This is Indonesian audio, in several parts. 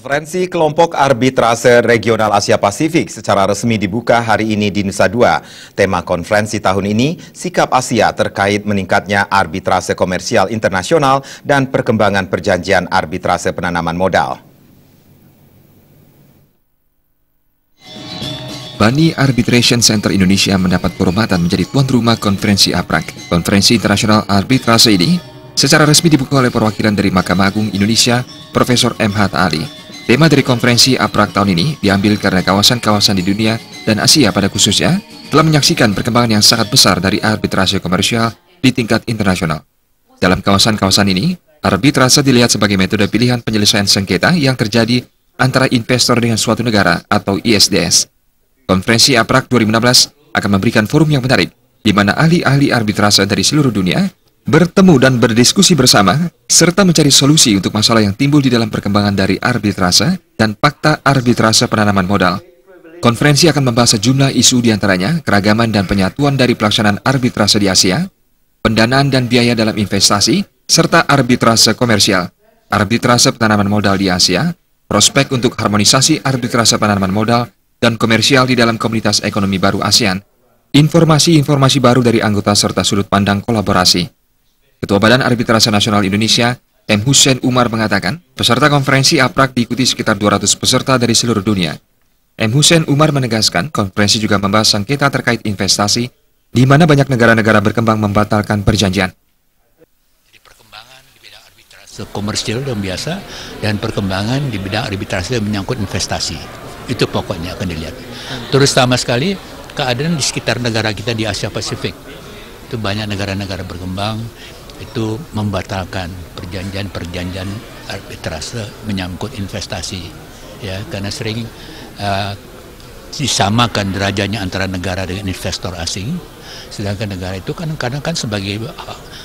Konferensi Kelompok Arbitrase Regional Asia Pasifik secara resmi dibuka hari ini di Nusa Dua. Tema konferensi tahun ini, sikap Asia terkait meningkatnya arbitrase komersial internasional dan perkembangan perjanjian arbitrase penanaman modal. Bani Arbitration Center Indonesia mendapat kehormatan menjadi tuan rumah konferensi APRAC. Konferensi internasional arbitrase ini secara resmi dibuka oleh perwakilan dari Mahkamah Agung Indonesia, Profesor M. Hatta Ali. Tema dari konferensi APRAC tahun ini diambil karena kawasan-kawasan di dunia dan Asia pada khususnya telah menyaksikan perkembangan yang sangat besar dari arbitrase komersial di tingkat internasional. Dalam kawasan-kawasan ini, arbitrase dilihat sebagai metode pilihan penyelesaian sengketa yang terjadi antara investor dengan suatu negara atau ISDS. Konferensi APRAC 2016 akan memberikan forum yang menarik, di mana ahli-ahli arbitrase dari seluruh dunia bertemu dan berdiskusi bersama, serta mencari solusi untuk masalah yang timbul di dalam perkembangan dari arbitrase dan fakta arbitrase penanaman modal. Konferensi akan membahas sejumlah isu diantaranya keragaman dan penyatuan dari pelaksanaan arbitrase di Asia, pendanaan dan biaya dalam investasi, serta arbitrase komersial, arbitrase penanaman modal di Asia, prospek untuk harmonisasi arbitrase penanaman modal dan komersial di dalam komunitas ekonomi baru ASEAN, informasi-informasi baru dari anggota serta sudut pandang kolaborasi. Ketua Badan Arbitrase Nasional Indonesia, M. Hussein Umar mengatakan, peserta konferensi APRAC diikuti sekitar 200 peserta dari seluruh dunia. M. Hussein Umar menegaskan, konferensi juga membahas sengketa terkait investasi, di mana banyak negara-negara berkembang membatalkan perjanjian. Jadi perkembangan di bidang arbitrase komersial yang biasa, dan perkembangan di bidang arbitrase yang menyangkut investasi. Itu pokoknya akan dilihat. Terus sama sekali, keadaan di sekitar negara kita di Asia Pasifik. Itu banyak negara-negara berkembang, itu membatalkan perjanjian-perjanjian arbitrase menyangkut investasi, ya, karena sering disamakan derajatnya antara negara dengan investor asing, sedangkan negara itu kan kadang-kadang sebagai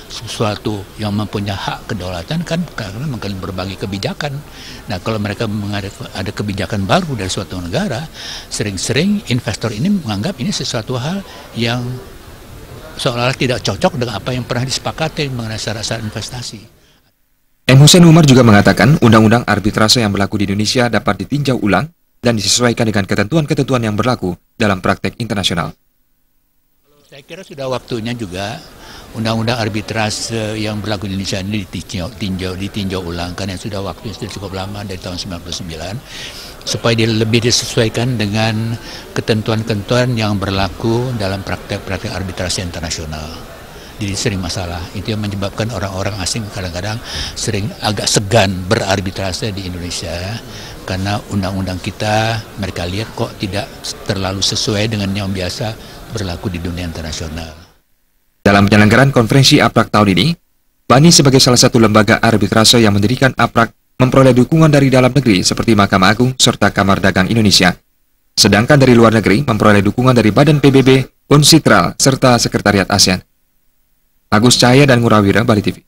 sesuatu yang mempunyai hak kedaulatan kan karena mungkin berbagi kebijakan. Nah, kalau mereka ada kebijakan baru dari suatu negara, sering-sering investor ini menganggap ini sesuatu hal yang seolah-olah tidak cocok dengan apa yang pernah disepakati mengenai syarat-syarat investasi. M. Hussein Umar juga mengatakan undang-undang arbitrase yang berlaku di Indonesia dapat ditinjau ulang dan disesuaikan dengan ketentuan-ketentuan yang berlaku dalam praktek internasional. Saya kira sudah waktunya juga undang-undang arbitrase yang berlaku di Indonesia ini ditinjau ulang, karena sudah waktunya sudah cukup lama dari tahun 99, supaya dia lebih disesuaikan dengan ketentuan-ketentuan yang berlaku dalam praktek-praktek arbitrase internasional. Jadi sering masalah, itu yang menyebabkan orang-orang asing kadang-kadang sering agak segan berarbitrase di Indonesia, karena undang-undang kita mereka lihat kok tidak terlalu sesuai dengan yang biasa berlaku di dunia internasional. Dalam penyelenggaraan konferensi APRAC tahun ini, BANI sebagai salah satu lembaga arbitrase yang mendirikan APRAC memperoleh dukungan dari dalam negeri seperti Mahkamah Agung serta Kamar Dagang Indonesia. Sedangkan dari luar negeri memperoleh dukungan dari Badan PBB, UNCITRAL, serta Sekretariat ASEAN. Agus Cahaya dan Ngurawira, Bali TV.